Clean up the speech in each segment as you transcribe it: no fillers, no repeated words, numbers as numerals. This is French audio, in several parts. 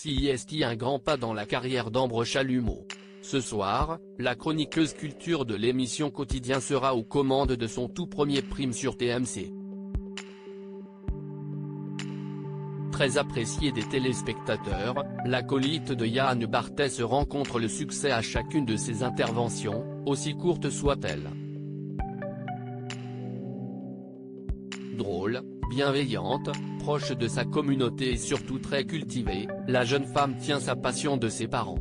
CIST un grand pas dans la carrière d'Ambre Chalumeau. Ce soir, la chroniqueuse culture de l'émission Quotidien sera aux commandes de son tout premier prime sur TMC. Très appréciée des téléspectateurs, l'acolyte de Yann Barthès rencontre le succès à chacune de ses interventions, aussi courtes soient-elles. Drôle, bienveillante, proche de sa communauté et surtout très cultivée, la jeune femme tient sa passion de ses parents.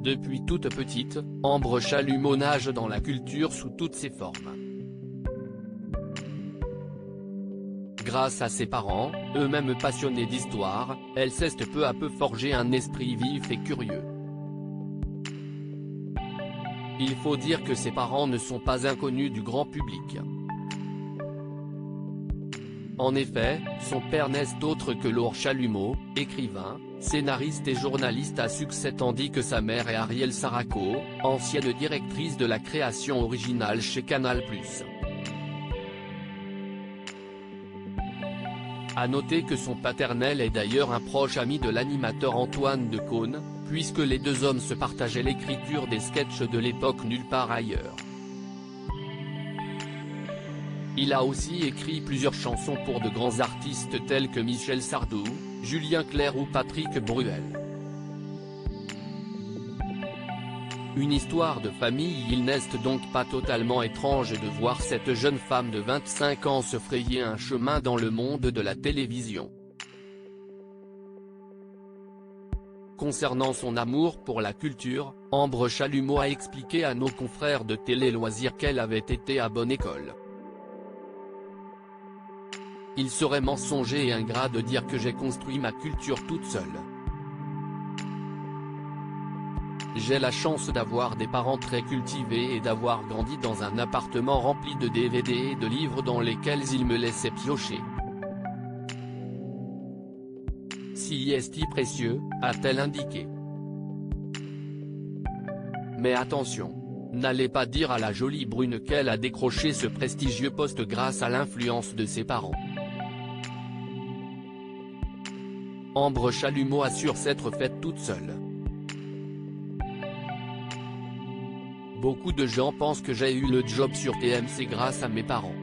Depuis toute petite, Ambre Chalumeau nage dans la culture sous toutes ses formes. Grâce à ses parents, eux-mêmes passionnés d'histoire, elle s'est peu à peu forger un esprit vif et curieux. Il faut dire que ses parents ne sont pas inconnus du grand public. En effet, son père n'est autre que Laure Chalumeau, écrivain, scénariste et journaliste à succès tandis que sa mère est Arielle Saraco, ancienne directrice de la création originale chez Canal+. À noter que son paternel est d'ailleurs un proche ami de l'animateur Antoine Decaune, puisque les deux hommes se partageaient l'écriture des sketchs de l'époque nulle part ailleurs. Il a aussi écrit plusieurs chansons pour de grands artistes tels que Michel Sardou, Julien Clerc ou Patrick Bruel. Une histoire de famille. Il n'est donc pas totalement étrange de voir cette jeune femme de 25 ans se frayer un chemin dans le monde de la télévision. Concernant son amour pour la culture, Ambre Chalumeau a expliqué à nos confrères de Télé Loisirs qu'elle avait été à bonne école. Il serait mensonger et ingrat de dire que j'ai construit ma culture toute seule. J'ai la chance d'avoir des parents très cultivés et d'avoir grandi dans un appartement rempli de DVD et de livres dans lesquels ils me laissaient piocher. CIST précieux, a-t-elle indiqué. Mais attention, n'allez pas dire à la jolie brune qu'elle a décroché ce prestigieux poste grâce à l'influence de ses parents. Ambre Chalumeau assure s'être faite toute seule. Beaucoup de gens pensent que j'ai eu le job sur TMC grâce à mes parents.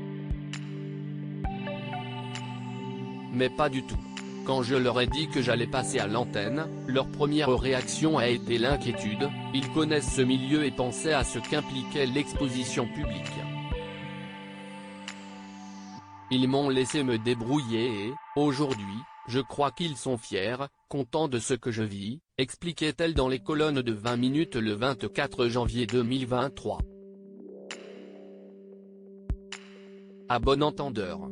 Mais pas du tout. Quand je leur ai dit que j'allais passer à l'antenne, leur première réaction a été l'inquiétude. Ils connaissent ce milieu et pensaient à ce qu'impliquait l'exposition publique. Ils m'ont laissé me débrouiller et, aujourd'hui, je crois qu'ils sont fiers, contents de ce que je vis, expliquait-elle dans les colonnes de 20 minutes le 24 janvier 2023. À bon entendeur.